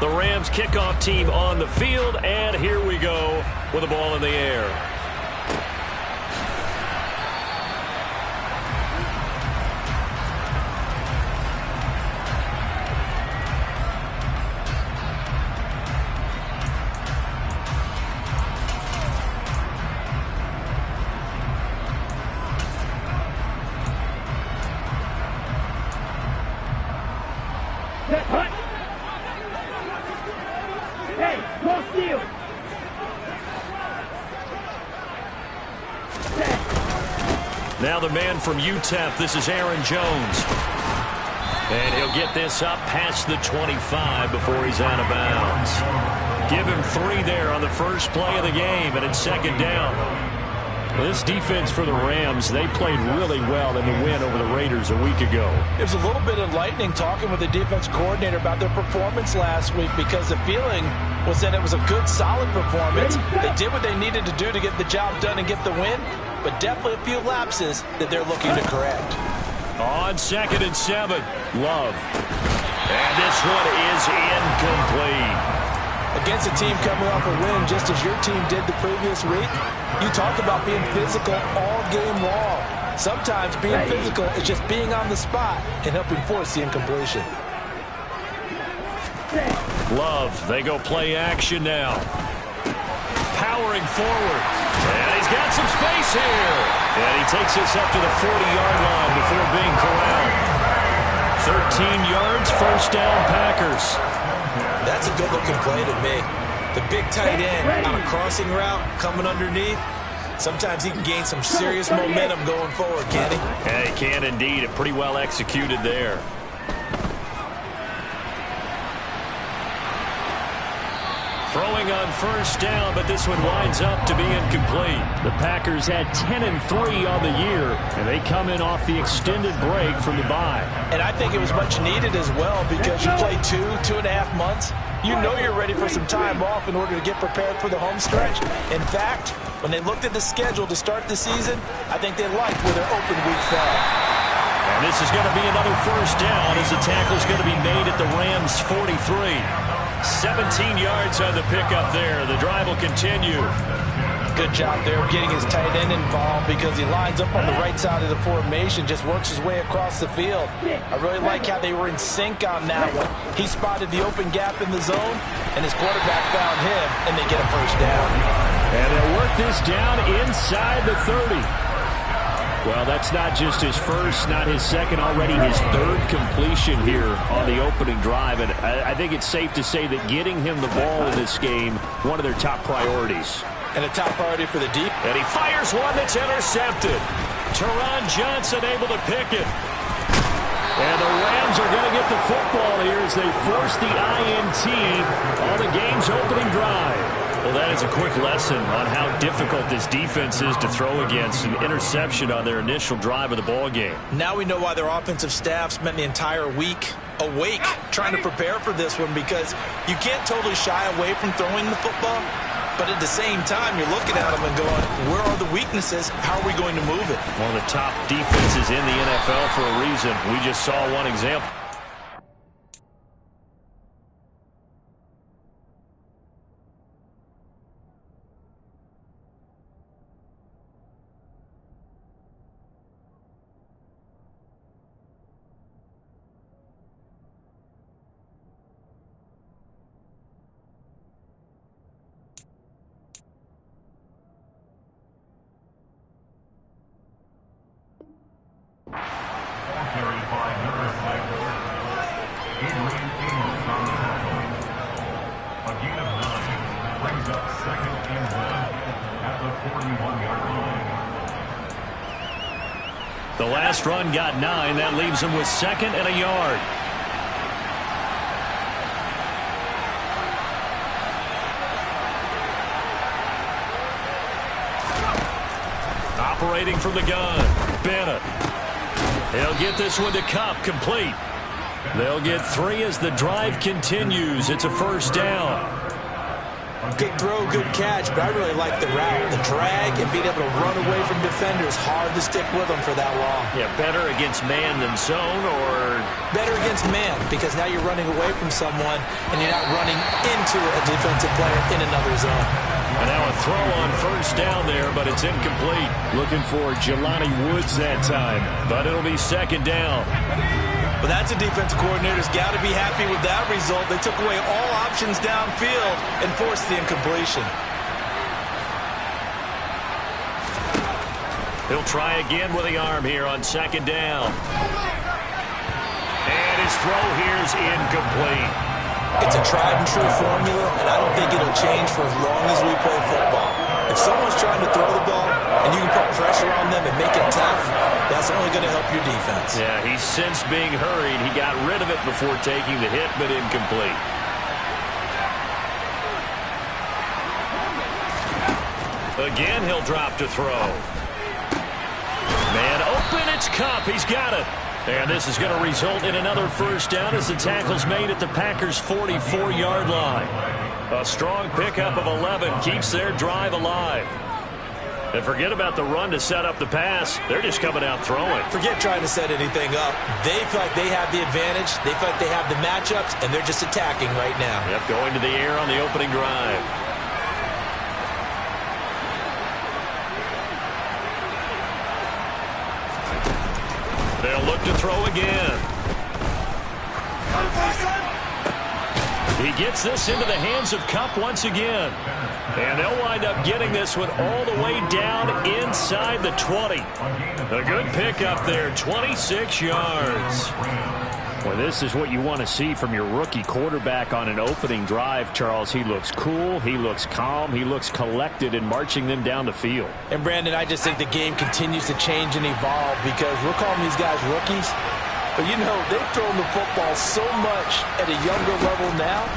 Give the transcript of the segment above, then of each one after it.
The Rams kickoff team on the field, and here we go with the ball in the air. Now the man from UTEP, this is Aaron Jones. And he'll get this up past the 25 before he's out of bounds. Give him 3 there on the first play of the game, and it's second down. This defense for the Rams, they played really well in the win over the Raiders a week ago. It was a little bit enlightening talking with the defense coordinator about their performance last week, because the feeling was that it was a good, solid performance. They did what they needed to do to get the job done and get the win, but definitely a few lapses that they're looking to correct. On 2nd and 7, Love. And this one is incomplete. Against a team coming off a win just as your team did the previous week, you talk about being physical all game long. Sometimes being physical is just being on the spot and helping force the incompletion. Love, they go play action now. Powering forward. And he's got some space here. And he takes this up to the 40-yard line before being corralled. 13 yards, first down, Packers. That's a good-looking play to me. The big tight end on a crossing route coming underneath. Sometimes he can gain some serious momentum going forward, can't he? Yeah, he can indeed. Pretty well executed there. Throwing on first down, but this one winds up to be incomplete. The Packers had 10-3 on the year, and they come in off the extended break from the bye. And I think it was much needed as well, because you play 2.5 months. You know you're ready for some time off in order to get prepared for the home stretch. In fact, when they looked at the schedule to start the season, I think they liked where their open week fell. And this is going to be another first down as the tackle's going to be made at the Rams' 43. 17 yards on the pickup there. The drive will continue. Good job there of getting his tight end involved, because he lines up on the right side of the formation, just works his way across the field. I really like how they were in sync on that one. He spotted the open gap in the zone, and his quarterback found him, and they get a first down. And they'll work this down inside the 30. Well, that's not just his first, not his second, already his 3rd completion here on the opening drive. And I think it's safe to say that getting him the ball in this game, one of their top priorities. And a top priority for the deep. And he fires one that's intercepted. Teron Johnson able to pick it. And the Rams are going to get the football here as they force the INT on the game's opening drive. Well, that is a quick lesson on how difficult this defense is to throw against. An interception on their initial drive of the ball game. Now we know why their offensive staff spent the entire week awake trying to prepare for this one, because you can't totally shy away from throwing the football. But at the same time, you're looking at them and going, where are the weaknesses? How are we going to move it? One of the top defenses in the NFL for a reason. We just saw one example. The last run got 9. That leaves him with 2nd and a yard. Operating from the gun, Bennett. He'll get this one to Cup, complete. They'll get 3 as the drive continues. It's a first down. Good throw, good catch, but I really like the route. The drag and being able to run away from defenders, hard to stick with them for that long. Yeah, better against man than zone, or? Better against man, because now you're running away from someone and you're not running into a defensive player in another zone. And now a throw on first down there, but it's incomplete. Looking for Jelani Woods that time, but it'll be second down. But that's a defensive coordinator's got to be happy with that result. They took away all options downfield and forced the incompletion. He'll try again with the arm here on second down. And his throw here is incomplete. It's a tried-and-true formula, and I don't think it'll change for as long as we play football. If someone's trying to throw the ball and you can put pressure on them and make it tough, that's only going to help your defense. Yeah, he's since being hurried. He got rid of it before taking the hit, but incomplete. Again, he'll drop to throw. Man open, it's Kupp. He's got it. And this is going to result in another first down as the tackle's made at the Packers' 44-yard line. A strong pickup of 11 keeps their drive alive. And forget about the run to set up the pass. They're just coming out throwing. Forget trying to set anything up. They feel like they have the advantage. They feel like they have the matchups, and they're just attacking right now. Yep, going to the air on the opening drive. They'll look to throw again. He gets this into the hands of Kupp once again. And they'll wind up getting this one all the way down inside the 20. A good pickup there, 26 yards. Well, this is what you want to see from your rookie quarterback on an opening drive, Charles. He looks cool, he looks calm, he looks collected in marching them down the field. And, Brandon, I just think the game continues to change and evolve because we're calling these guys rookies. But, you know, they've thrown the football so much at a younger level now,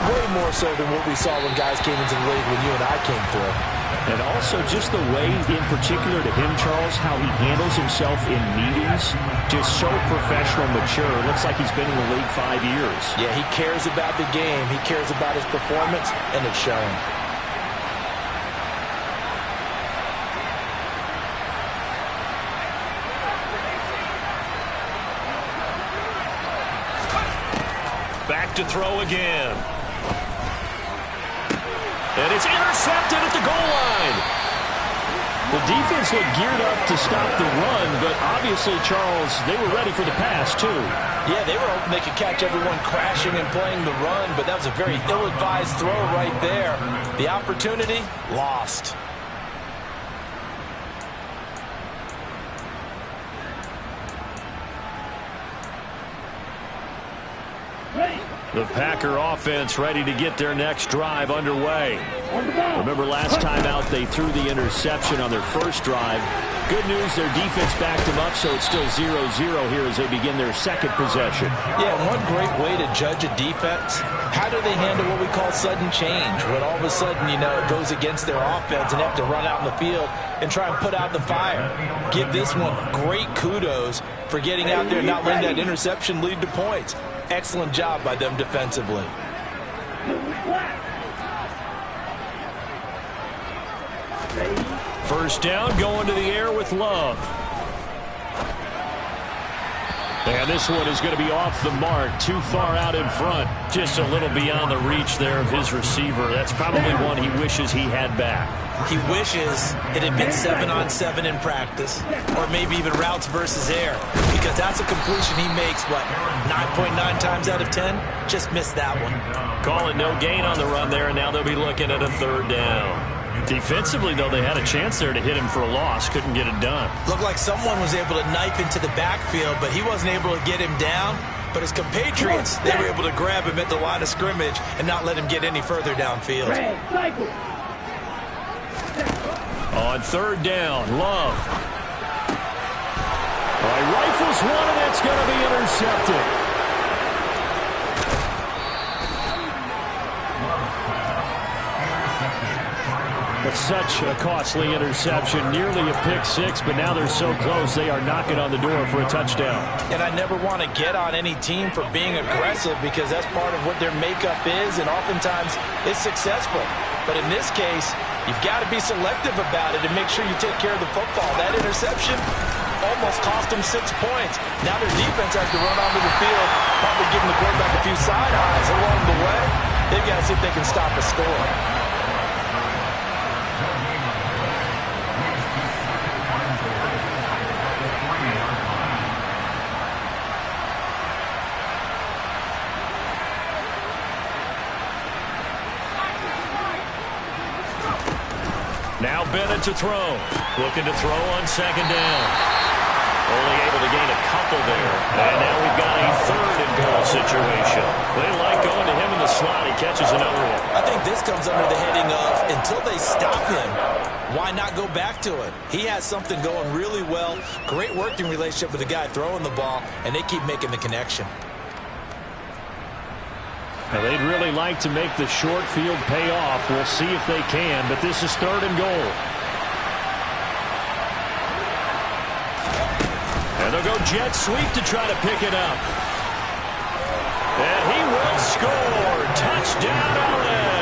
way more so than what we saw when guys came into the league when you and I came through. And also just the way, in particular to him, Charles, how he handles himself in meetings, just so professional, mature. Looks like he's been in the league 5 years. Yeah, he cares about the game. He cares about his performance, and it's showing. Back to throw again. And it's intercepted at the goal line. The defense looked geared up to stop the run, but obviously, Charles, they were ready for the pass, too. Yeah, they were hoping they could catch everyone crashing and playing the run, but that was a very ill-advised throw right there. The opportunity, lost. The Packer offense ready to get their next drive underway. Remember last time out they threw the interception on their first drive. Good news, their defense backed them up, so it's still 0-0 here as they begin their second possession. Yeah, one great way to judge a defense, how do they handle what we call sudden change? When all of a sudden, you know, it goes against their offense and they have to run out in the field and try and put out the fire. Give this one great kudos for getting out there and not letting that interception lead to points. Excellent job by them defensively. First down, going to the air with Love. And this one is going to be off the mark, too far out in front. Just a little beyond the reach there of his receiver. That's probably one he wishes he had back. He wishes it had been 7-on-7 in practice, or maybe even routes versus air, because that's a completion he makes, what, 9.9 times out of 10? Just missed that one. Calling no gain on the run there, and now they'll be looking at a third down. Defensively, though, they had a chance there to hit him for a loss. Couldn't get it done. Looked like someone was able to knife into the backfield, but he wasn't able to get him down. But his compatriots, they were able to grab him at the line of scrimmage and not let him get any further downfield. On third down, Love. All right, rifles one, and it's going to be intercepted. Let's such a costly interception, nearly a pick six, but now they're so close they are knocking on the door for a touchdown. And I never want to get on any team for being aggressive because that's part of what their makeup is, and oftentimes it's successful. But in this case, you've got to be selective about it and make sure you take care of the football. That interception almost cost them 6 points. Now their defense has to run onto the field, probably giving the quarterback a few side eyes along the way. They've got to see if they can stop a score. Now Bennett to throw. Looking to throw on second down. Only able to gain a couple there. And now we've got a third and goal situation. They like going to him in the slot. He catches another one. I think this comes under the heading of until they stop him, why not go back to it? He has something going really well. Great working relationship with the guy throwing the ball, and they keep making the connection. Now they'd really like to make the short field pay off. We'll see if they can, but this is third and goal. And they'll go jet sweep to try to pick it up. And he will score. Touchdown, LA.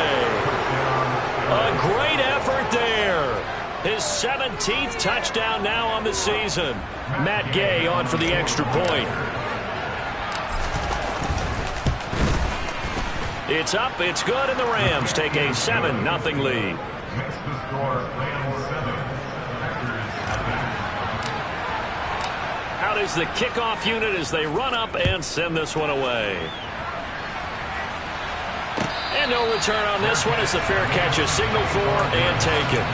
A great effort there. His 17th touchdown now on the season. Matt Gay on for the extra point. It's up, it's good, and the Rams take a 7-0 lead. Out is the kickoff unit as they run up and send this one away. And no return on this one as the fair catch is signaled for and taken.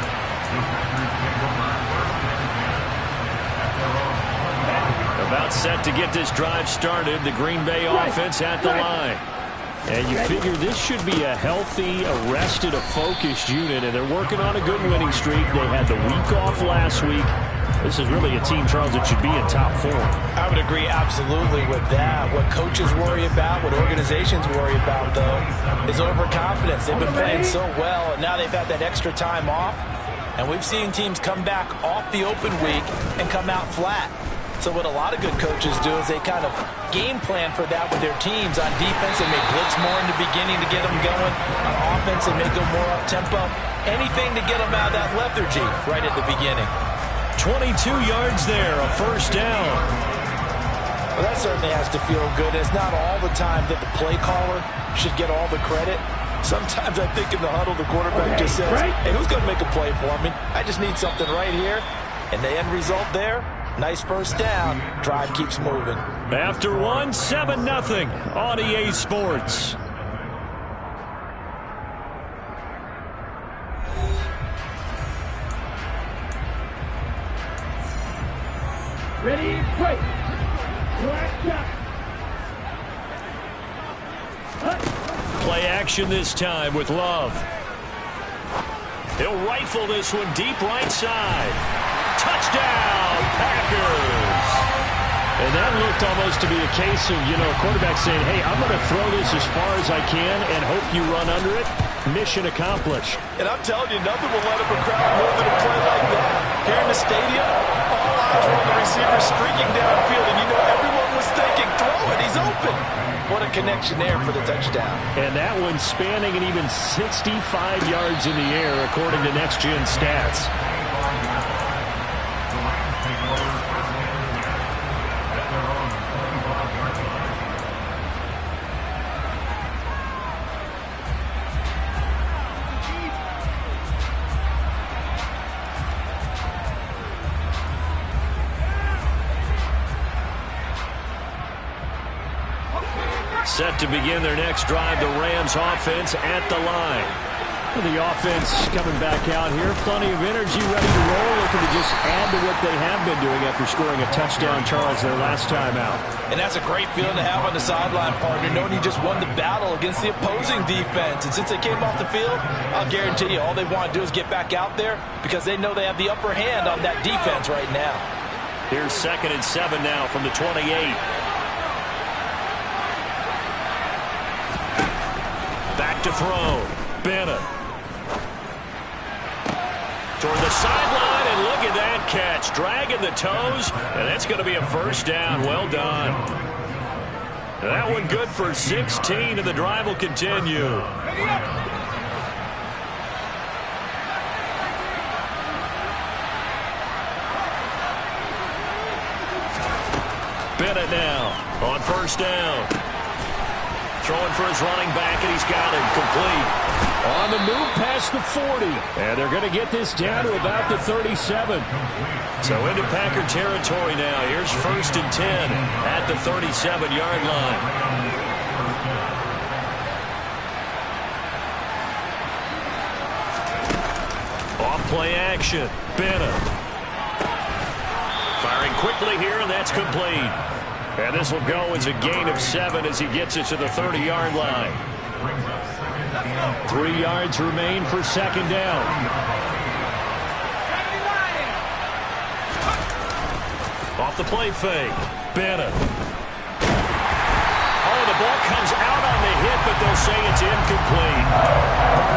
About set to get this drive started, the Green Bay offense at the line. And you figure this should be a healthy, arrested, a focused unit, and they're working on a good winning streak. They had the week off last week. This is really a team, Charles, that should be in top form. I would agree absolutely with that. What coaches worry about, what organizations worry about, though, is overconfidence. They've been playing so well, and now they've had that extra time off. And we've seen teams come back off the open week and come out flat. So what a lot of good coaches do is they kind of game plan for that with their teams. On defense, they may blitz more in the beginning to get them going. On offense, they may go more up-tempo. Anything to get them out of that lethargy right at the beginning. 22 yards there, a first down. Well, that certainly has to feel good. It's not all the time that the play caller should get all the credit. Sometimes I think in the huddle, the quarterback just says, hey, who's going to make a play for me? I just need something right here. And the end result there, nice first down. Drive keeps moving. After one, 7-0 on EA Sports. Ready, break. Play action this time with Love. He'll rifle this one deep right side. Touchdown, Packers. And that looked almost to be a case of, a quarterback saying, hey, I'm going to throw this as far as I can and hope you run under it. Mission accomplished. And I'm telling you, nothing will let up a crowd more than a play like that. Here in the stadium, all eyes were on the receiver streaking downfield, and everyone was thinking, throw it, he's open. What a connection there for the touchdown. And that one spanning an even 65 yards in the air, according to Next Gen Stats. Set to begin their next drive, the Rams offense at the line. The offense coming back out here, plenty of energy, ready to roll, looking to just add to what they have been doing after scoring a touchdown, Charles, their last time out. And that's a great feeling to have on the sideline, partner, knowing you just won the battle against the opposing defense. And since they came off the field, I'll guarantee you all they want to do is get back out there because they know they have the upper hand on that defense right now. Here's 2nd and 7 now from the 28. Back to throw. Bennett. sideline, and look at that catch. Dragging the toes, and that's going to be a first down. Well done. That one good for 16, and the drive will continue. Bennett now on first down. Throwing for his running back, and he's got him complete. On the move past the 40. And they're going to get this down to about the 37. So into Packer territory now. Here's 1st and 10 at the 37-yard line. Off play action. Bennett. Firing quickly here, and that's complete. And this will go as a gain of 7 as he gets it to the 30-yard line. 3 yards remain for second down. Off the play fake. Bennett. Oh, the ball comes out on the hit, but they'll say it's incomplete.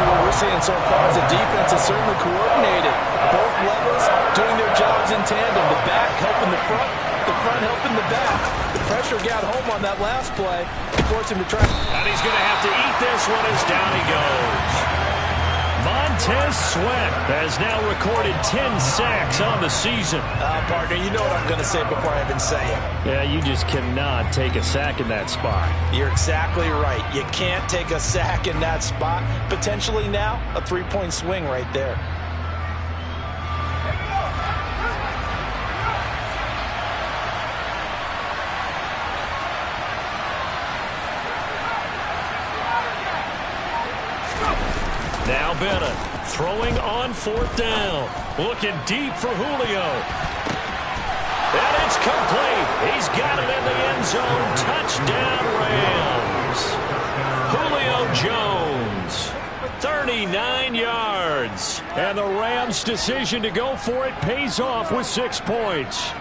What we're seeing so far is the defense is certainly coordinated. Both levels doing their jobs in tandem. The back helping the front helping the back. The pressure got home on that last play. Forced him to try. And he's going to have to eat this one as down he goes. Montez Sweat has now recorded 10 sacks on the season. Partner, you know what I'm going to say before I even say it. Yeah, you just cannot take a sack in that spot. You're exactly right. You can't take a sack in that spot. Potentially now, a 3-point swing right there. Now Bennett throwing on 4th down. Looking deep for Julio. And it's complete. He's got it in the end zone. Touchdown Rams. Julio Jones. 39 yards. And the Rams' decision to go for it pays off with 6 points.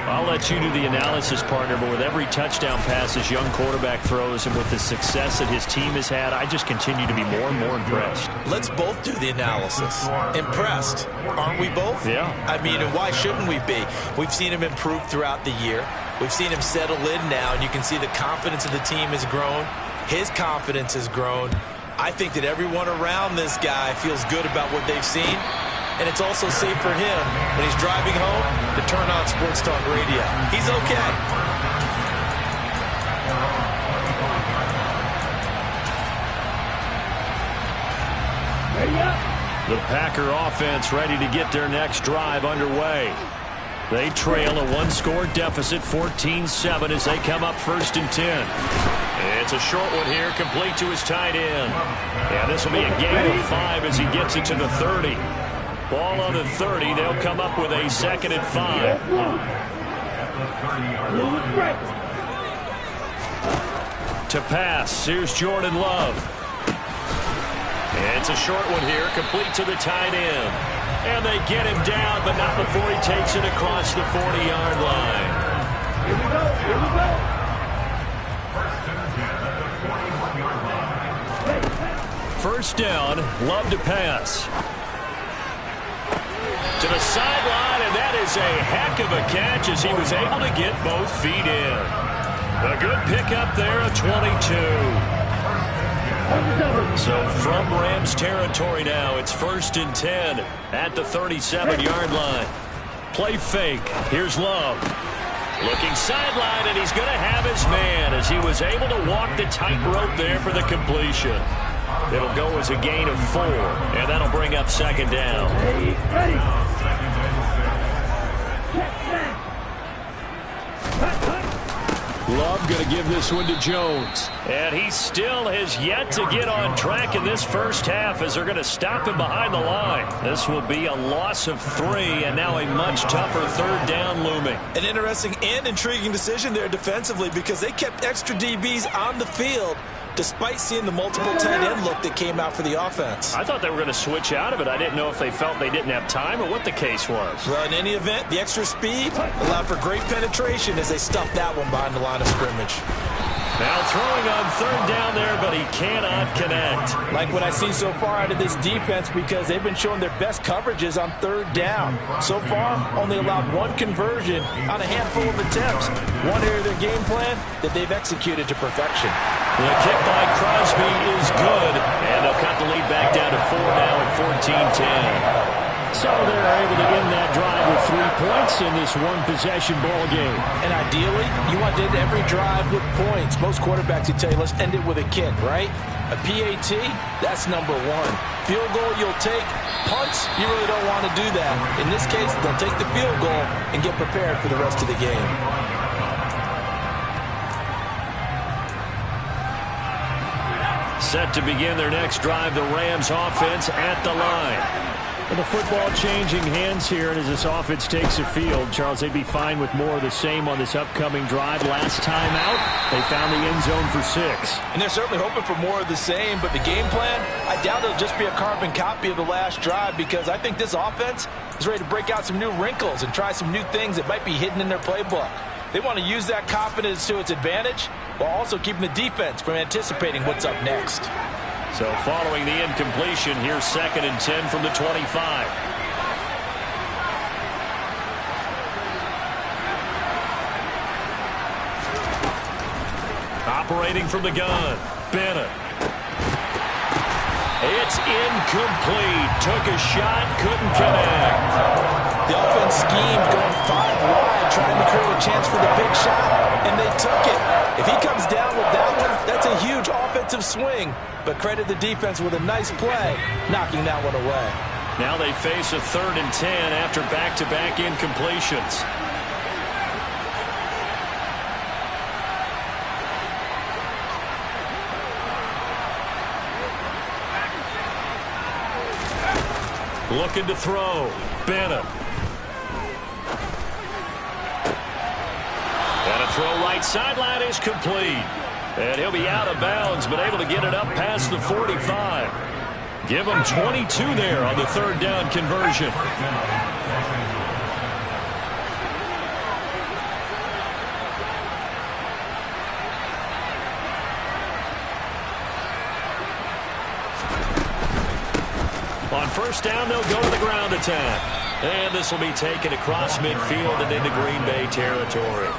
I'll let you do the analysis, partner, but with every touchdown pass this young quarterback throws and with the success that his team has had, I just continue to be more and more impressed. Let's both do the analysis. Impressed, aren't we both? Yeah. I mean, and why shouldn't we be? We've seen him improve throughout the year. We've seen him settle in now, and you can see the confidence of the team has grown. His confidence has grown. I think that everyone around this guy feels good about what they've seen. And it's also safe for him when he's driving home to turn on Sports Talk Radio. He's okay. The Packer offense ready to get their next drive underway. They trail a 1-score deficit, 14-7, as they come up 1st and 10. It's a short one here, complete to his tight end. Yeah, this will be a gain of 5 as he gets it to the 30. Ball on the 30. They'll come up with a 2nd and 5. To pass, here's Jordan Love. It's a short one here, complete to the tight end. And they get him down, but not before he takes it across the 40-yard line. Here we go, here we go. First down, Love to pass. To the sideline, and that is a heck of a catch as he was able to get both feet in. A good pickup there, a 22. So from Rams territory now, it's 1st and 10 at the 37-yard line. Play fake. Here's Love. Looking sideline, and he's going to have his man as he was able to walk the tightrope there for the completion. It'll go as a gain of 4, and that'll bring up 2nd down. Love going to give this one to Jones. And he still has yet to get on track in this first half as they're going to stop him behind the line. This will be a loss of 3, and now a much tougher 3rd down looming. An interesting and intriguing decision there defensively because they kept extra DBs on the field despite seeing the multiple tight end look that came out for the offense. I thought they were going to switch out of it. I didn't know if they felt they didn't have time or what the case was. Well, in any event, the extra speed allowed for great penetration as they stuffed that one behind the line of scrimmage. Now throwing on third down there, but he cannot connect. Like what I see so far out of this defense, because they've been showing their best coverages on third down. So far, only allowed one conversion on a handful of attempts. One area of their game plan that they've executed to perfection. The kick by Crosby is good, and they'll cut the lead back down to 4 now at 14-10. So they're able to end that drive with 3 points in this one-possession ball game. And ideally, you want to end every drive with points. Most quarterbacks would tell you, let's end it with a kick, right? A PAT, that's number one. Field goal you'll take. Punts, you really don't want to do that. In this case, they'll take the field goal and get prepared for the rest of the game. Set to begin their next drive, the Rams offense at the line. Well, the football changing hands here, and as this offense takes the field, Charles, they'd be fine with more of the same on this upcoming drive. Last time out, they found the end zone for 6. And they're certainly hoping for more of the same, but the game plan, I doubt it'll just be a carbon copy of the last drive, because I think this offense is ready to break out some new wrinkles and try some new things that might be hidden in their playbook. They want to use that confidence to its advantage while also keeping the defense from anticipating what's up next. So following the incompletion, here's 2nd and 10 from the 25. Operating from the gun, Bennett. It's incomplete. Took a shot, couldn't connect. The offense schemed going 5 wide, trying to create a chance for the big shot, and they took it. If he comes down with that one, that's a huge offensive swing. But credit the defense with a nice play, knocking that one away. Now they face a 3rd and 10 after back-to-back incompletions. Looking to throw. Bennett. And a throw right sideline is complete. And he'll be out of bounds, but able to get it up past the 45. Give him 22 there on the 3rd down conversion. On 1st down, they'll go to the ground attack. And this will be taken across midfield and into Green Bay territory.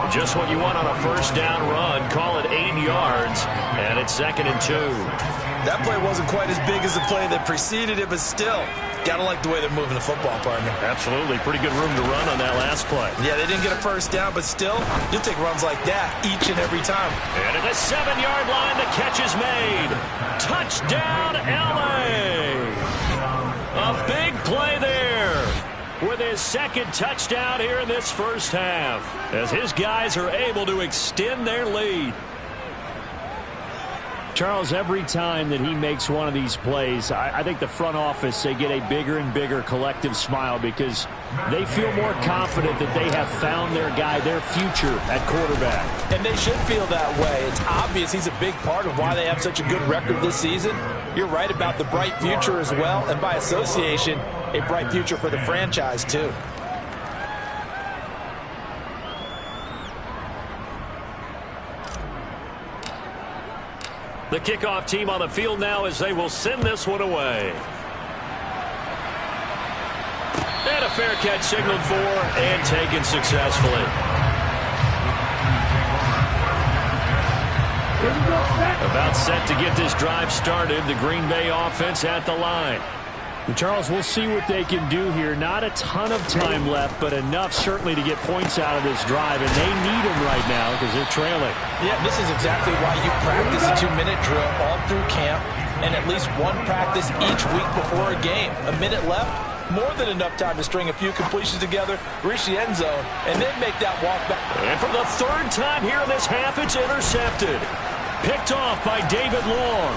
Just what you want on a 1st down run. Call it 8 yards, and it's 2nd and 2. That play wasn't quite as big as the play that preceded it, but still, gotta like the way they're moving the football, partner. Absolutely. Pretty good room to run on that last play. Yeah, they didn't get a 1st down, but still, you'll take runs like that each and every time. And at the 7-yard line, the catch is made. Touchdown, L.A. A big play there with his 2nd touchdown here in this 1st half, as his guys are able to extend their lead. Charles, every time that he makes one of these plays, I think the front office, they get a bigger and bigger collective smile because they feel more confident that they have found their guy, their future at quarterback. And they should feel that way. It's obvious he's a big part of why they have such a good record this season. You're right about the bright future as well, and by association, a bright future for the franchise too. The kickoff team on the field now as they will send this one away. And a fair catch signaled for and taken successfully. About set to get this drive started. The Green Bay offense at the line. And Charles, we'll see what they can do here. Not a ton of time left, but enough certainly to get points out of this drive, and they need them right now because they're trailing. Yeah, this is exactly why you practice a 2-minute drill all through camp and at least one practice each week before a game. A minute left, more than enough time to string a few completions together, reach the end zone, and then make that walk back. And for the 3rd time here in this half, it's intercepted. Picked off by David Long.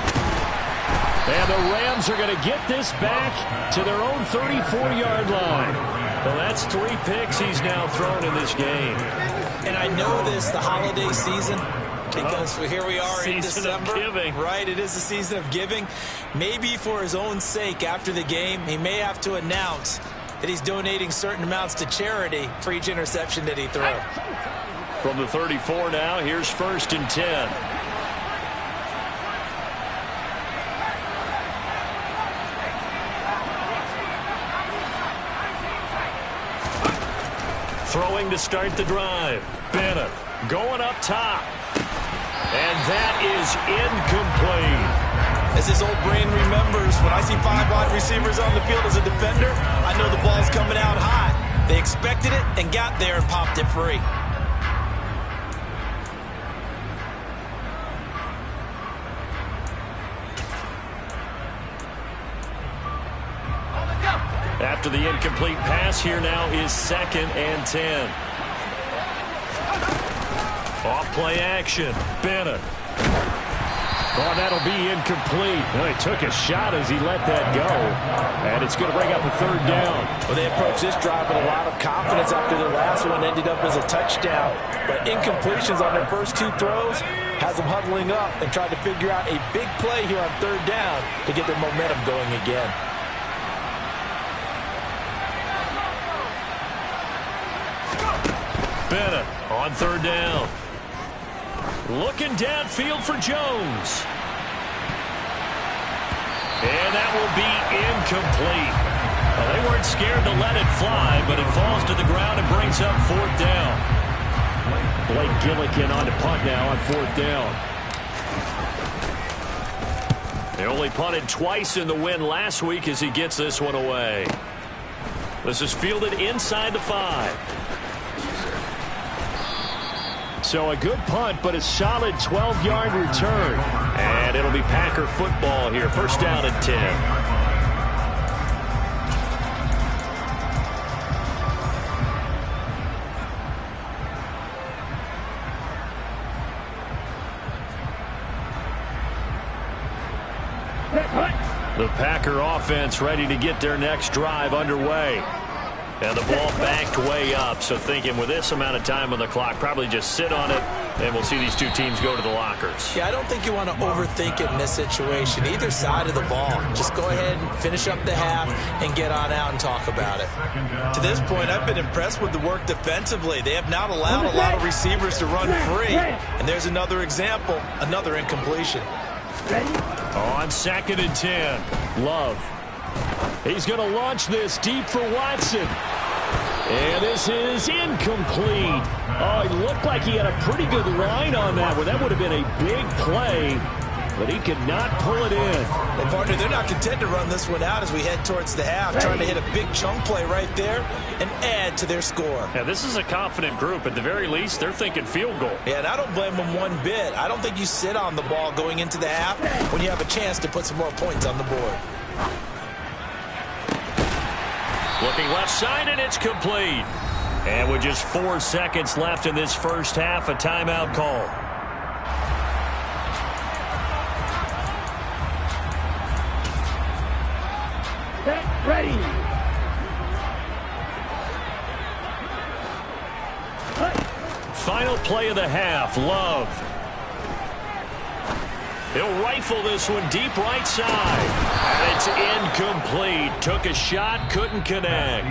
And the Rams are going to get this back to their own 34-yard line. Well, that's 3 picks he's now thrown in this game. And I know this, the holiday season, because here we are in December. Right, it is the season of giving. Maybe for his own sake after the game, he may have to announce that he's donating certain amounts to charity for each interception that he threw. From the 34 now, here's 1st and 10. Throwing to start the drive. Bennett going up top. And that is incomplete. As his old brain remembers, when I see 5 wide receivers on the field as a defender, I know the ball's coming out high. They expected it and got there and popped it free. After the incomplete pass, here now is 2nd and 10. Off play action. Bennett. Oh, that'll be incomplete. Well, he took a shot as he let that go. And it's going to bring up a 3rd down. Well, they approached this drive with a lot of confidence after their last one ended up as a touchdown. But incompletions on their first 2 throws has them huddling up and trying to figure out a big play here on 3rd down to get their momentum going again. Bennett on 3rd down. Looking downfield for Jones. And that will be incomplete. Well, they weren't scared to let it fly, but it falls to the ground and brings up 4th down. Blake Gillikin on to punt now on 4th down. They only punted twice in the win last week as he gets this one away. This is fielded inside the 5. So a good punt, but a solid 12-yard return. And it'll be Packer football here. 1st down and 10. The Packer offense ready to get their next drive underway. And the ball backed way up, so thinking with this amount of time on the clock, probably just sit on it, and we'll see these 2 teams go to the lockers. Yeah, I don't think you want to overthink it in this situation. Either side of the ball. Just go ahead and finish up the half and get on out and talk about it. To this point, I've been impressed with the work defensively. They have not allowed a lot of receivers to run free. And there's another example, another incompletion. On 2nd and 10, Love. He's going to launch this deep for Watson. And this is incomplete. Oh, it looked like he had a pretty good line on that one. That would have been a big play, but he could not pull it in. Well, partner, they're not content to run this one out as we head towards the half, trying to hit a big chunk play right there and add to their score. Yeah, this is a confident group. At the very least, they're thinking field goal. Yeah, and I don't blame them one bit. I don't think you sit on the ball going into the half when you have a chance to put some more points on the board. Looking left side, and it's complete. And with just 4 seconds left in this first half, a timeout call. Set, ready. Final play of the half, Love. He'll rifle this one deep right side. And it's incomplete. Took a shot, couldn't connect.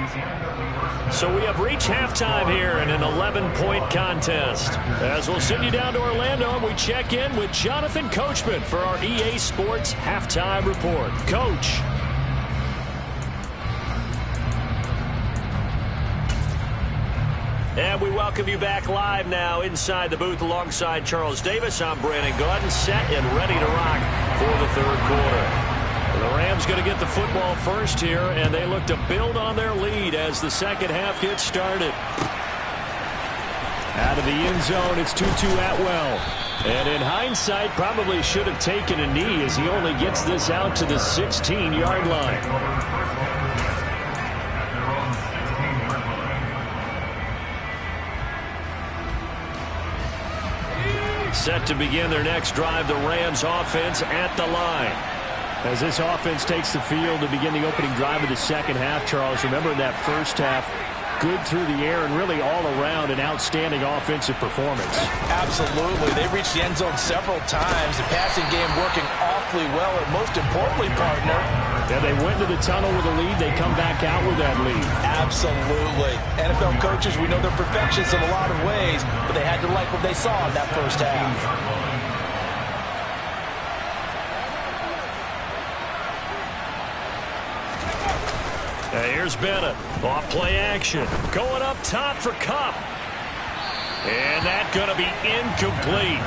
So we have reached halftime here in an 11-point contest. As we'll send you down to Orlando, and we check in with Jonathan Coachman for our EA Sports Halftime Report. Coach. And we welcome you back live now inside the booth alongside Charles Davis. I'm Brandon Gaudin, set and ready to rock for the 3rd quarter. The Rams going to get the football first here, and they look to build on their lead as the 2nd half gets started. Out of the end zone, it's Tutu Atwell. And in hindsight, probably should have taken a knee as he only gets this out to the 16-yard line. Set to begin their next drive, the Rams offense at the line. As this offense takes the field to begin the opening drive of the 2nd half, Charles, remember in that first half, good through the air and really all around an outstanding offensive performance. Absolutely. They reached the end zone several times. The passing game working awfully well, and most importantly, partner, and they went to the tunnel with a lead. They come back out with that lead. Absolutely. NFL coaches, we know they're perfectionists in a lot of ways, but they had to like what they saw in that first half. Here's Bennett. Off play action. Going up top for Kupp. And that's going to be incomplete.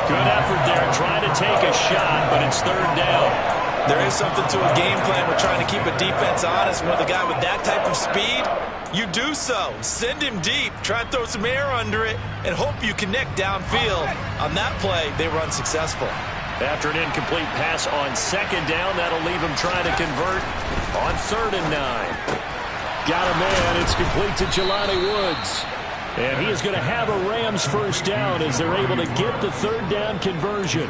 Good effort there trying to take a shot, but it's third down. There is something to a game plan with trying to keep a defense honest. With a guy with that type of speed, you do so. Send him deep. Try and throw some air under it and hope you connect downfield. On that play, they were unsuccessful. After an incomplete pass on second down, that'll leave him trying to convert on 3rd and 9. Got a man. It's complete to Jelani Woods. And he is going to have a Rams first down as they're able to get the 3rd down conversion.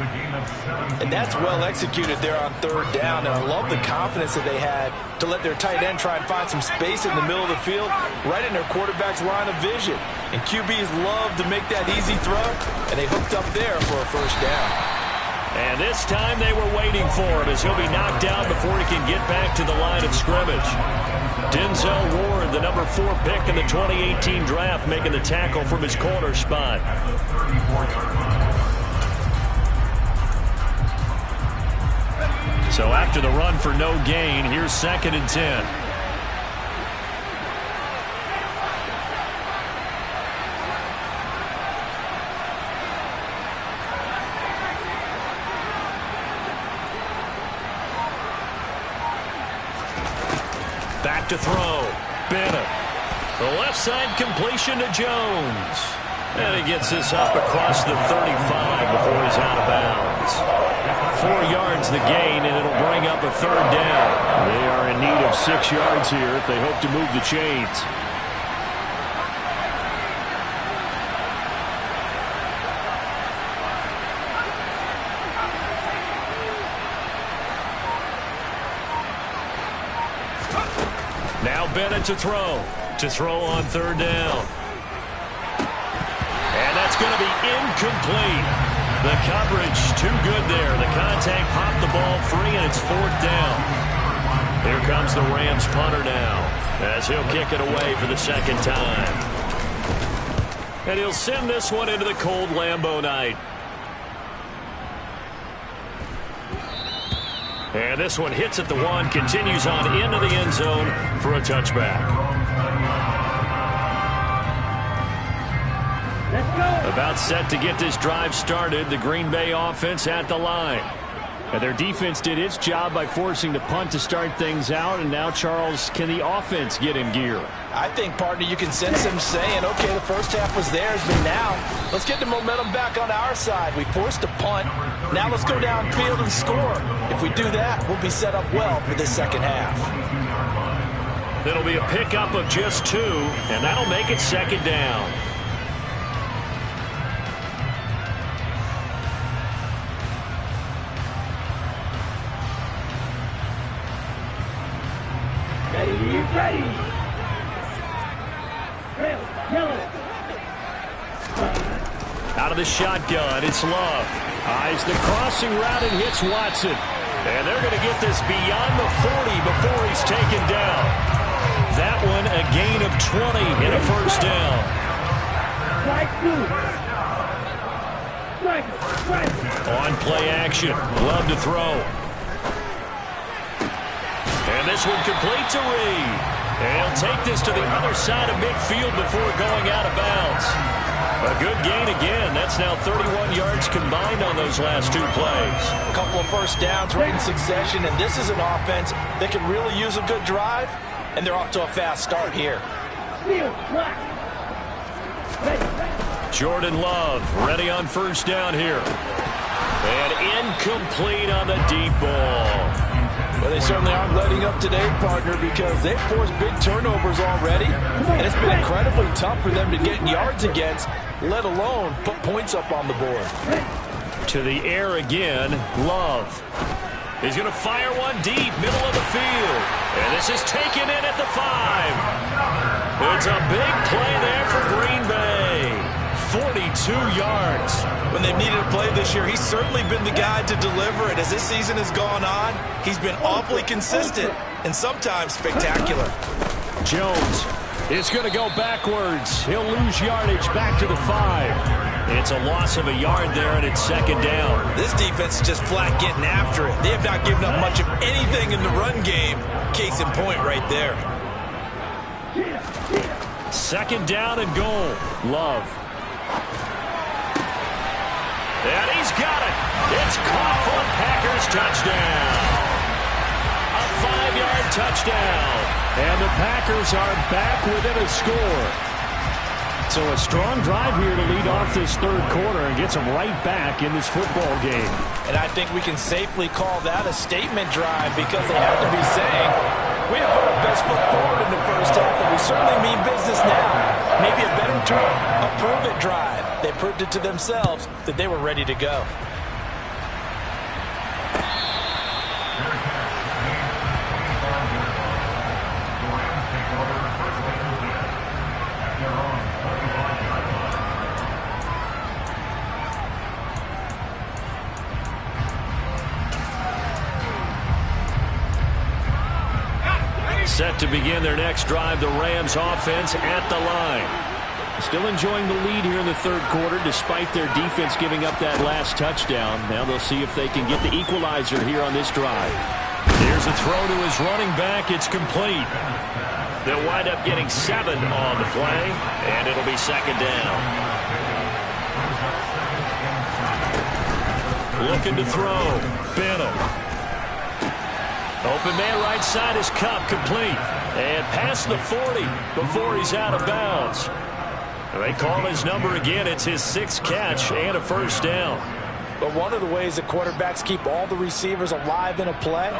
And that's well executed there on 3rd down. And I love the confidence that they had to let their tight end try and find some space in the middle of the field, right in their quarterback's line of vision. And QBs love to make that easy throw, and they hooked up there for a first down. And this time they were waiting for him as he'll be knocked down before he can get back to the line of scrimmage. Denzel Ward, the number 4 pick in the 2018 draft, making the tackle from his corner spot. So after the run for no gain, here's 2nd and 10. Back to throw. Bennett. The left side completion to Jones. And he gets this up across the 35 before he's out of bounds. 4 yards the gain, and it'll bring up a 3rd down. They are in need of 6 yards here if they hope to move the chains. Now Bennett to throw. To throw on 3rd down. And that's going to be incomplete. The coverage too good there. The contact popped the ball free, and it's 4th down. Here comes the Rams punter now as he'll kick it away for the 2nd time. And he'll send this one into the cold Lambeau night. And this one hits at the 1, continues on into the end zone for a touchback. Let's go. About set to get this drive started, the Green Bay offense at the line. And their defense did its job by forcing the punt to start things out. And now, Charles, can the offense get in gear? I think, partner, you can sense them saying, okay, the first half was theirs, but now let's get the momentum back on our side. We forced a punt. Now let's go downfield and score. If we do that, we'll be set up well for this second half. It'll be a pickup of just 2, and that'll make it 2nd down. Ready. Yellow. Out of the shotgun, it's Love. Eyes the crossing route and hits Watson. And they're going to get this beyond the 40 before he's taken down. That one a gain of 20 and a first down. On play action, Love to throw. And this one complete to Reed. And he'll take this to the other side of midfield before going out of bounds. A good gain again. That's now 31 yards combined on those last 2 plays. A couple of first downs right in succession, and this is an offense that can really use a good drive, and they're off to a fast start here. Jordan Love ready on first down here. And incomplete on the deep ball. Well, they certainly aren't letting up today, partner, because they've forced big turnovers already, and it's been incredibly tough for them to get yards against, let alone put points up on the board. To the air again, Love. He's going to fire one deep, middle of the field. And this is taken in at the 5. It's a big play there for Green Bay. 42 yards. When they've needed a play this year, he's certainly been the guy to deliver it. As this season has gone on, he's been awfully consistent and sometimes spectacular. Jones is going to go backwards. He'll lose yardage back to the 5. It's a loss of a yard there, and it's second down. This defense is just flat getting after it. They have not given up much of anything in the run game. Case in point right there. Second down and goal. Love. And he's got it. It's caught for a Packers touchdown. A 5-yard touchdown. And the Packers are back within a score. So a strong drive here to lead off this third quarter and gets them right back in this football game. And I think we can safely call that a statement drive because they have to be saying, we have put our best foot forward in the first half, but we certainly mean business now. Maybe a better term, a prove-it drive. They proved it to themselves that they were ready to go. Set to begin their next drive, the Rams offense at the line. Still enjoying the lead here in the third quarter despite their defense giving up that last touchdown. Now they'll see if they can get the equalizer here on this drive. Here's a throw to his running back. It's complete. They'll wind up getting 7 on the play, and it'll be second down. Looking to throw. Bennett. Open man right side is Cup, complete. And past the 40 before he's out of bounds. They call his number again. It's his 6th catch and a first down. But one of the ways that quarterbacks keep all the receivers alive in a play,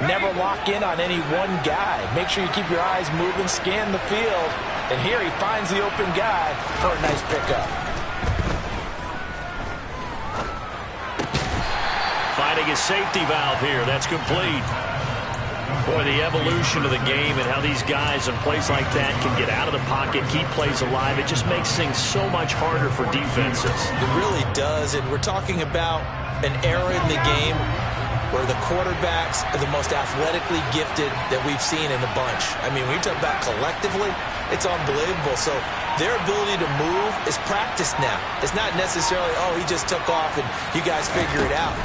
never lock in on any one guy. Make sure you keep your eyes moving, scan the field. And here he finds the open guy for a nice pickup. Finding his safety valve here. That's complete. Boy, the evolution of the game and how these guys in plays like that can get out of the pocket, keep plays alive, it just makes things so much harder for defenses. It really does, and we're talking about an era in the game where the quarterbacks are the most athletically gifted that we've seen in the bunch. I mean, when you talk about collectively, it's unbelievable. So their ability to move is practiced now. It's not necessarily, oh, he just took off and you guys figure it out.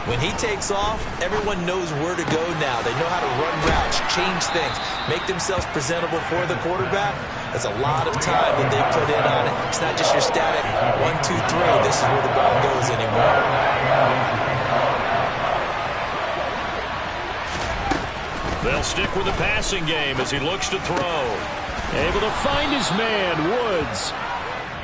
When he takes off, everyone knows where to go now. They know how to run routes, change things, make themselves presentable for the quarterback. That's a lot of time that they put in on it. It's not just your static 1, 2, 3. This is where the ball goes anymore. They'll stick with the passing game as he looks to throw. Able to find his man, Woods.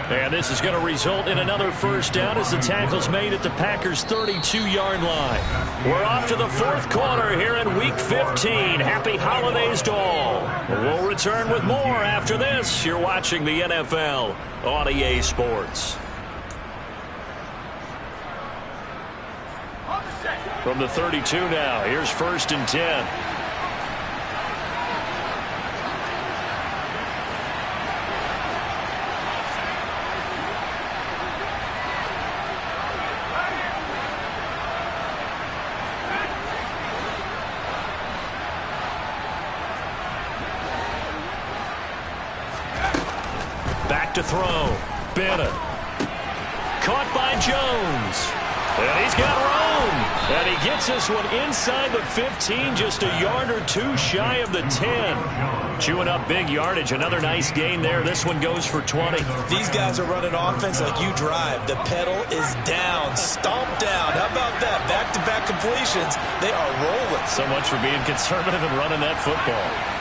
And this is going to result in another first down as the tackle's made at the Packers' 32-yard line. We're off to the fourth quarter here in Week 15. Happy holidays to all. We'll return with more after this. You're watching the NFL on EA Sports. From the 32 now, here's 1st and 10. To throw. Bennett. Caught by Jones. And he's got room. And he gets this one inside the 15, just a yard or two shy of the 10. Chewing up big yardage. Another nice gain there. This one goes for 20. These guys are running offense like you drive. The pedal is down. Stomp down. How about that? Back-to-back completions. They are rolling. So much for being conservative and running that football.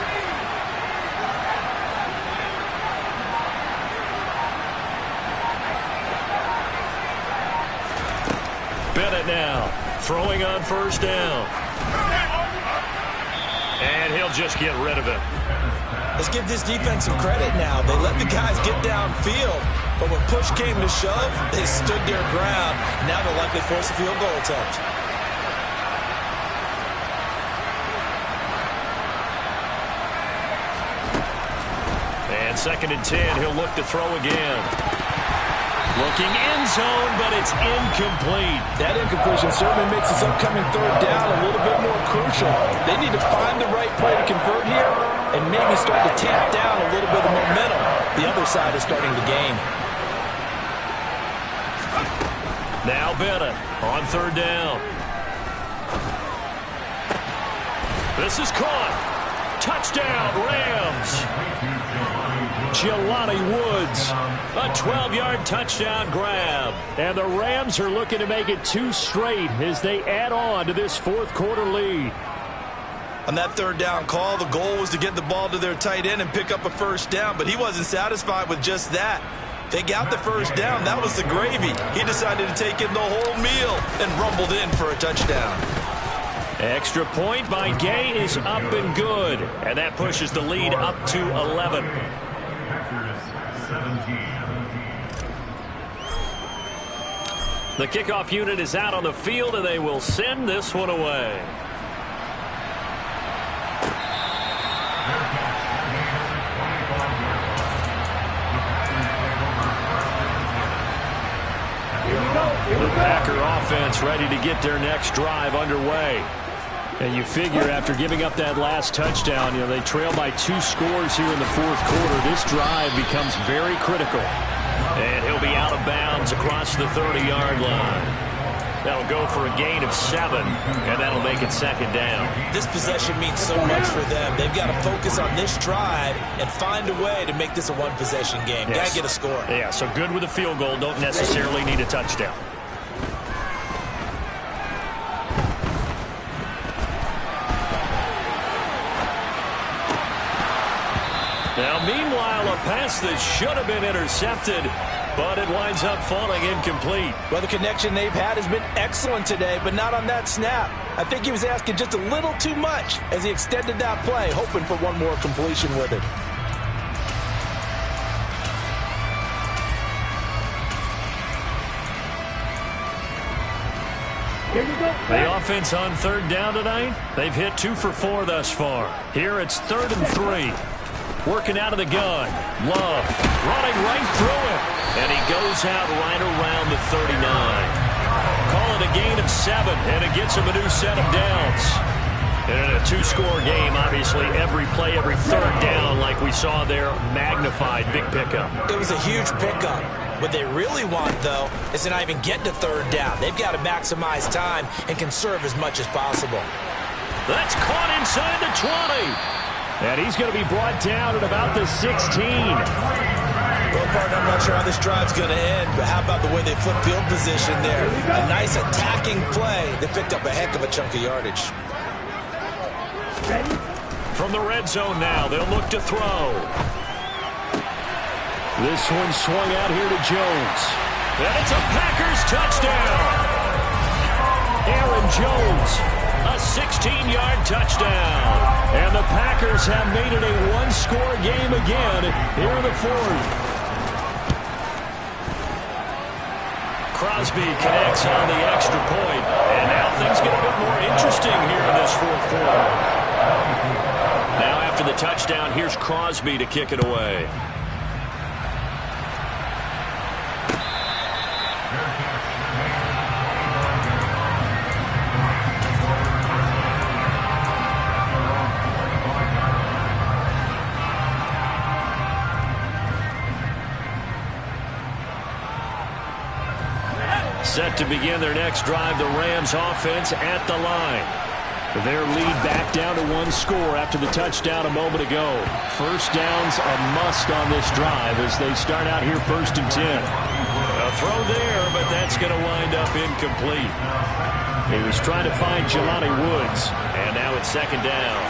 Bennett now throwing on first down. And he'll just get rid of it. Let's give this defense some credit now. They let the guys get downfield, but when push came to shove, they stood their ground. Now they'll likely force a field goal attempt. 2nd and 10. He'll look to throw again. Looking end zone, but it's incomplete. That incompletion certainly makes this upcoming 3rd down a little bit more crucial. They need to find the right play to convert here and maybe start to tamp down a little bit of momentum. The other side is starting to gain. Now Bennett on 3rd down. This is caught. Touchdown, Rams. Jelani Woods, a 12-yard touchdown grab. And the Rams are looking to make it 2 straight as they add on to this 4th quarter lead. On that 3rd down call, the goal was to get the ball to their tight end and pick up a 1st down, but he wasn't satisfied with just that. They got the 1st down. That was the gravy. He decided to take in the whole meal and rumbled in for a touchdown. Extra point by Gay is up and good. And that pushes the lead up to 11. The kickoff unit is out on the field, and they will send this one away. The Packer offense ready to get their next drive underway. And you figure after giving up that last touchdown, they trail by 2 scores here in the 4th quarter. This drive becomes very critical. And he'll be out of bounds across the 30-yard line. That'll go for a gain of 7, and that'll make it 2nd down. This possession means so much for them. They've got to focus on this drive and find a way to make this a one-possession game. Yes. Got to get a score. Yeah, so good with a field goal. Don't necessarily need a touchdown. Now, meanwhile, a pass that should have been intercepted, but it winds up falling incomplete. Well, the connection they've had has been excellent today, but not on that snap. I think he was asking just a little too much as he extended that play, hoping for one more completion with it. The offense on 3rd down tonight, they've hit 2 for 4 thus far. Here it's 3rd and 3. Working out of the gun. Love running right through it. And he goes out right around the 39. Call it a gain of 7, and it gets him a new set of downs. And in a 2-score game, obviously, every play, every 3rd down, like we saw there, magnified. Big pickup. It was a huge pickup. What they really want, though, is to not even get to 3rd down. They've got to maximize time and conserve as much as possible. That's caught inside the 20. And he's going to be brought down at about the 16. Well, partner, I'm not sure how this drive's going to end, but how about the way they flip field position there? A nice attacking play that picked up a heck of a chunk of yardage. From the red zone now, they'll look to throw. This one swung out here to Jones. And it's a Packers touchdown. Aaron Jones, a 16-yard touchdown. And the Packers have made it a 1-score game again here in the 4th. Crosby connects on the extra point. And now things get a bit more interesting here in this 4th quarter. Now after the touchdown, here's Crosby to kick it away. Set to begin their next drive, the Rams offense at the line. Their lead back down to 1 score after the touchdown a moment ago. 1st down's a must on this drive as they start out here 1st and 10. A throw there, but that's going to wind up incomplete. He was trying to find Jelani Woods, and now it's 2nd down.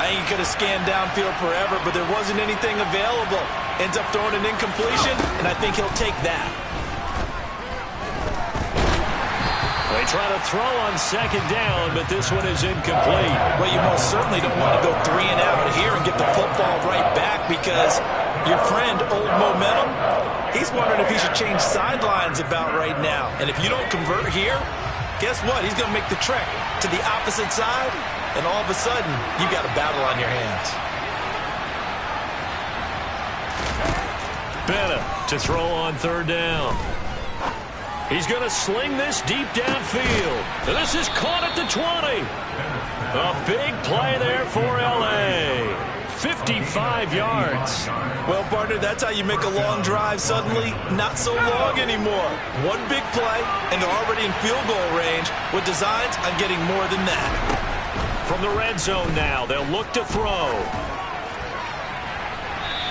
I think he could have scanned downfield forever, but there wasn't anything available. Ends up throwing an incompletion, and I think he'll take that. They try to throw on 2nd down, but this one is incomplete. Well, you most certainly don't want to go 3 and out here and get the football right back because your friend, Old Momentum, he's wondering if he should change sidelines about right now. And if you don't convert here, guess what? He's going to make the trek to the opposite side, and all of a sudden, you've got a battle on your hands. Bennett to throw on third down. He's going to sling this deep downfield. And this is caught at the 20. A big play there for L.A. 55 yards. Well, partner, that's how you make a long drive suddenly not so long anymore. One big play, and they're already in field goal range with designs on getting more than that. From the red zone now, they'll look to throw.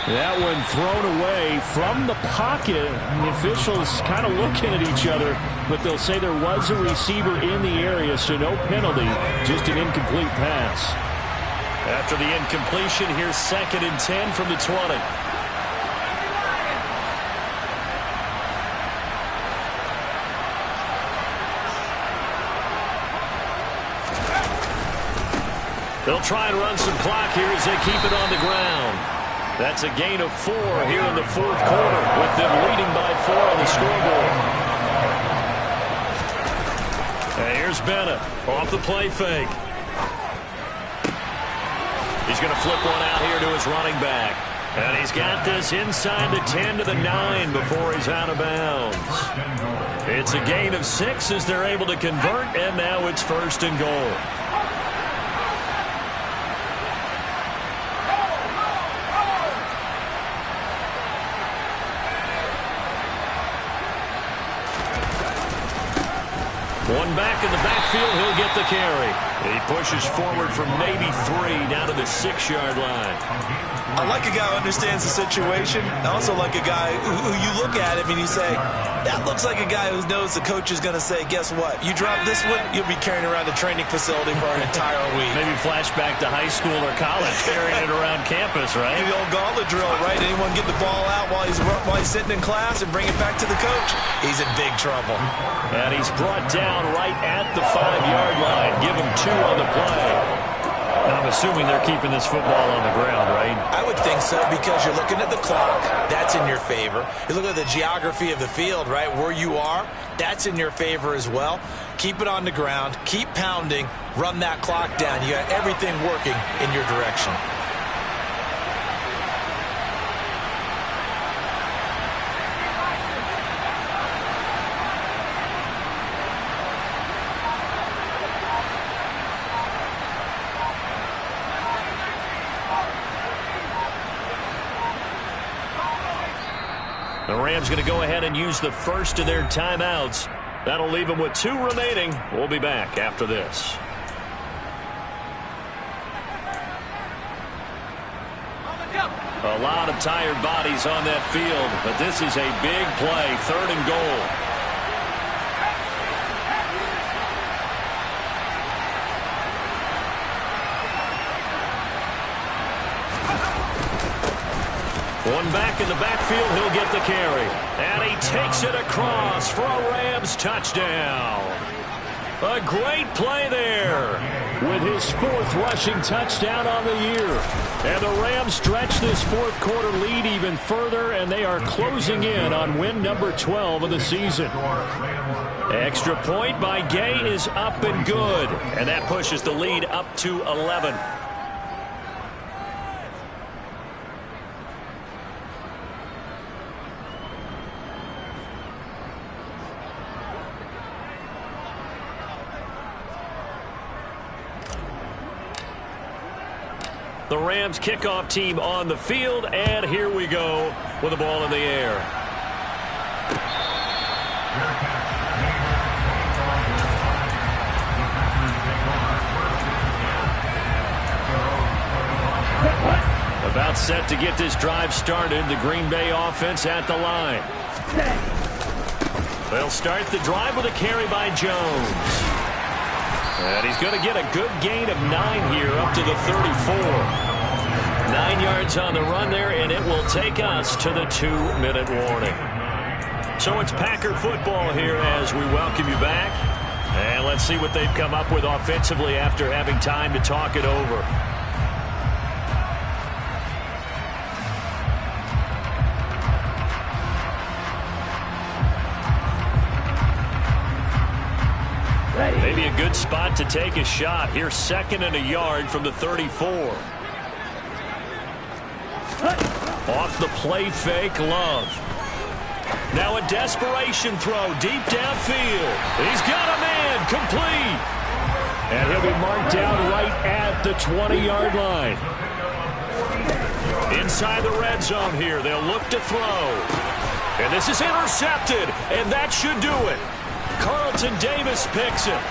That one thrown away from the pocket. The officials kind of looking at each other, but they'll say there was a receiver in the area, so no penalty, just an incomplete pass. After the incompletion, here's 2nd and 10 from the 20. They'll try and run some clock here as they keep it on the ground. That's a gain of 4 here in the 4th quarter, with them leading by 4 on the scoreboard. And here's Bennett off the play fake. He's going to flip one out here to his running back. And he's got this inside the 10 to the 9 before he's out of bounds. It's a gain of 6 as they're able to convert, and now it's 1st and goal. One back in the backfield, he'll get the carry. He pushes forward from maybe 3 down to the 6-yard line. I like a guy who understands the situation. I also like a guy who you look at him and you say, that looks like a guy who knows the coach is going to say, guess what? You drop this one, you'll be carrying around the training facility for an entire week. Maybe flashback to high school or college, carrying it around campus, right? The old gauntlet drill, right? Anyone get the ball out while he's sitting in class and bring it back to the coach? He's in big trouble. And he's brought down right at the 5-yard line. Give him 2 on the play. I'm assuming they're keeping this football on the ground, right? I would think so, because you're looking at the clock. That's in your favor. You look at the geography of the field, right? Where you are, that's in your favor as well. Keep it on the ground. Keep pounding. Run that clock down. You got everything working in your direction. The Rams going to go ahead and use the first of their timeouts. That'll leave them with 2 remaining. We'll be back after this. A lot of tired bodies on that field, but this is a big play, 3rd and goal. One back in the backfield, he'll get the carry. And he takes it across for a Rams touchdown. A great play there with his 4th rushing touchdown on the year. And the Rams stretch this 4th quarter lead even further, and they are closing in on win number 12 of the season. Extra point by Gay is up and good, and that pushes the lead up to 11. The Rams kickoff team on the field, and here we go with the ball in the air. About set to get this drive started, the Green Bay offense at the line. They'll start the drive with a carry by Jones. And he's going to get a good gain of 9 here up to the 34. 9 yards on the run there, and it will take us to the 2-minute warning. So it's Packer football here as we welcome you back. And let's see what they've come up with offensively after having time to talk it over. Maybe a good spot to take a shot. Here's 2nd and a yard from the 34. Off the play fake, Love. Now a desperation throw deep downfield. He's got a man, complete. And he'll be marked down right at the 20-yard line. Inside the red zone here, they'll look to throw. And this is intercepted, and that should do it. Carlton Davis picks it.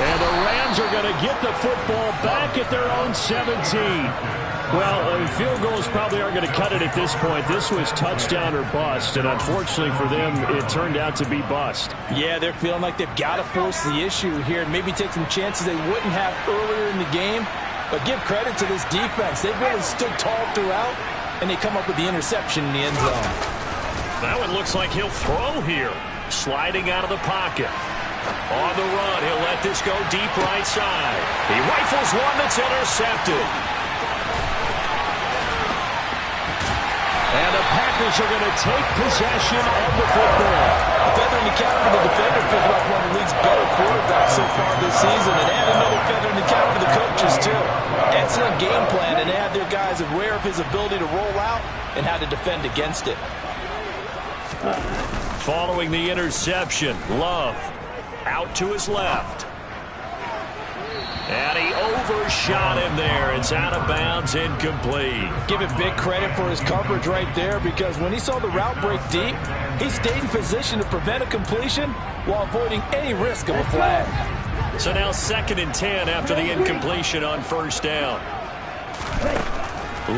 And the Rams are going to get the football back at their own 17. Well, field goals probably aren't going to cut it at this point. This was touchdown or bust, and unfortunately for them, it turned out to be bust. Yeah, they're feeling like they've got to force the issue here and maybe take some chances they wouldn't have earlier in the game. But give credit to this defense. They've really stood tall throughout, and they come up with the interception in the end zone. Now it looks like he'll throw here. Sliding out of the pocket. On the run, he'll let this go deep right side. He rifles one that's intercepted. And the Packers are going to take possession of the football. A feather in the cap for the defender, picking up one of the league's better quarterbacks so far this season. And add another feather in the cap for the coaches, too. Excellent game plan, and they had their guys aware of his ability to roll out and how to defend against it. Following the interception, Love out to his left. And he overshot him there. It's out of bounds, incomplete. Give him big credit for his coverage right there, because when he saw the route break deep, he stayed in position to prevent a completion while avoiding any risk of a flag. So now 2nd and 10 after the incompletion on first down.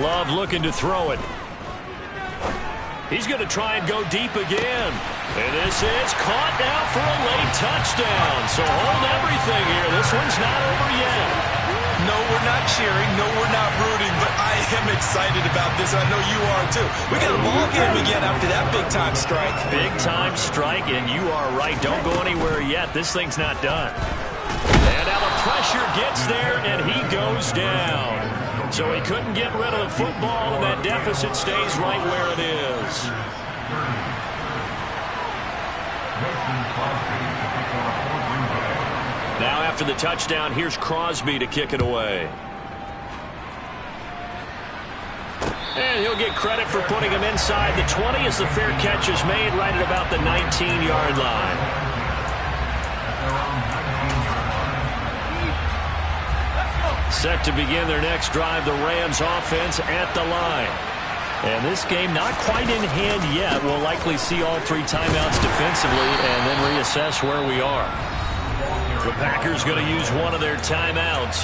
Love looking to throw it. He's going to try and go deep again. And this is caught now for a late touchdown. So hold everything here. This one's not over yet. No, we're not cheering. No, we're not rooting. But I am excited about this. I know you are, too. We got a ball game again after that big-time strike. Big-time strike, and you are right. Don't go anywhere yet. This thing's not done. And now the pressure gets there, and he goes down. So he couldn't get rid of the football, and that deficit stays right where it is. Now after the touchdown, here's Crosby to kick it away. And he'll get credit for putting him inside the 20 as the fair catch is made right at about the 19-yard line. Set to begin their next drive, the Rams offense at the line. And this game not quite in hand yet. We'll likely see all 3 timeouts defensively and then reassess where we are. The Packers going to use one of their timeouts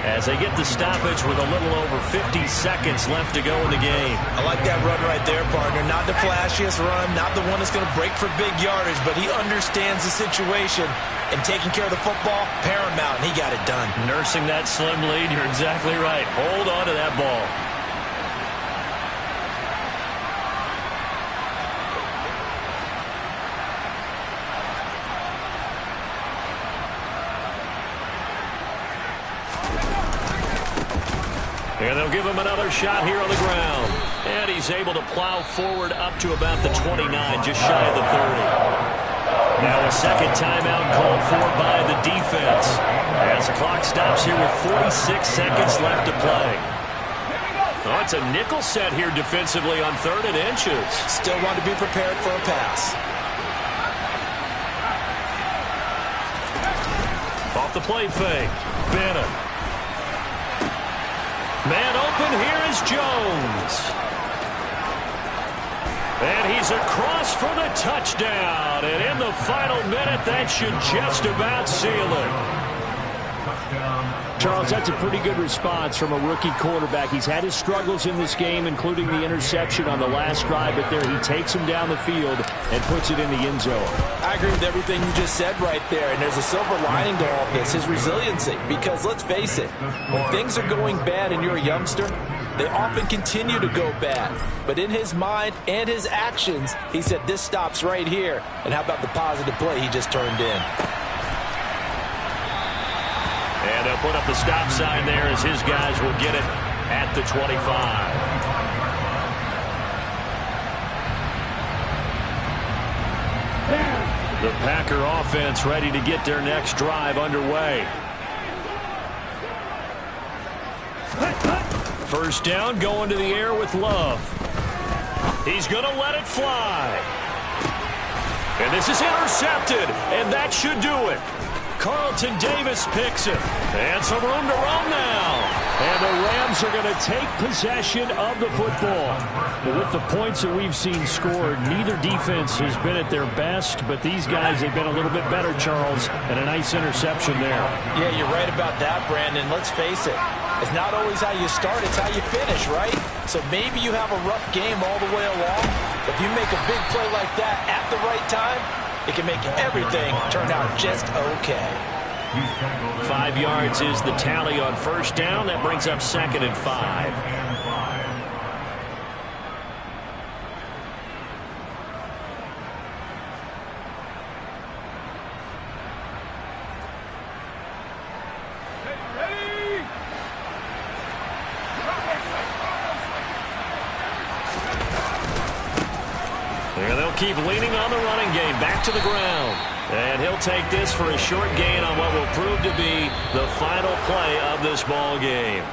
as they get the stoppage with a little over 50 seconds left to go in the game. I like that run right there, partner. Not the flashiest run, not the one that's going to break for big yardage, but he understands the situation, and taking care of the football, paramount, and he got it done. Nursing that slim lead, you're exactly right. Hold on to that ball. And they'll give him another shot here on the ground. And he's able to plow forward up to about the 29, just shy of the 30. Now a second timeout called for by the defense as the clock stops here with 46 seconds left to play. Oh, it's a nickel set here defensively on 3rd and inches. Still want to be prepared for a pass. Off the play fake. Bennett. Man open, here is Jones. And he's across for the touchdown. And in the final minute, that should just about seal it. Charles, that's a pretty good response from a rookie quarterback. He's had his struggles in this game, including the interception on the last drive, but there he takes him down the field and puts it in the end zone. I agree with everything you just said right there, and there's a silver lining to all this, his resiliency. Because let's face it, when things are going bad and you're a youngster, they often continue to go bad. But in his mind and his actions, he said, this stops right here. And how about the positive play he just turned in? And they'll put up the stop sign there as his guys will get it at the 25. The Packer offense ready to get their next drive underway. First down, going to the air with Love. He's going to let it fly. And this is intercepted, and that should do it. Carlton Davis picks it. And some room to run now. And the Rams are going to take possession of the football. But with the points that we've seen scored, neither defense has been at their best, but these guys have been a little bit better, Charles, and a nice interception there. Yeah, you're right about that, Brandon. Let's face it. It's not always how you start, it's how you finish, right? So maybe you have a rough game all the way along. If you make a big play like that at the right time, it can make everything turn out just okay. 5 yards is the tally on first down. That brings up 2nd and 5. And they'll keep leaning on the running game. Back to the ground. And he'll take this for a short gain on what will prove to be the final play of this ball game.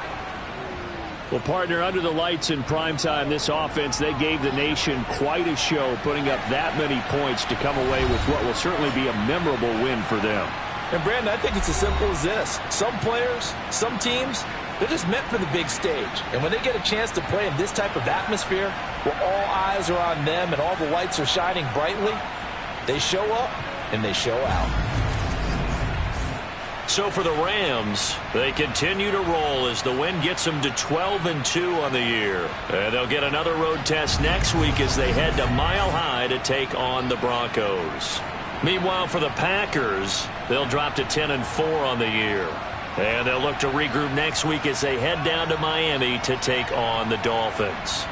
Well, partner, under the lights in primetime, this offense, they gave the nation quite a show, putting up that many points to come away with what will certainly be a memorable win for them. And, Brandon, I think it's as simple as this. Some players, some teams, they're just meant for the big stage. And when they get a chance to play in this type of atmosphere, where all eyes are on them and all the lights are shining brightly, they show up and they show out. So for the Rams, they continue to roll as the win gets them to 12-2 on the year. And they'll get another road test next week as they head to Mile High to take on the Broncos. Meanwhile, for the Packers, they'll drop to 10-4 on the year. And they'll look to regroup next week as they head down to Miami to take on the Dolphins.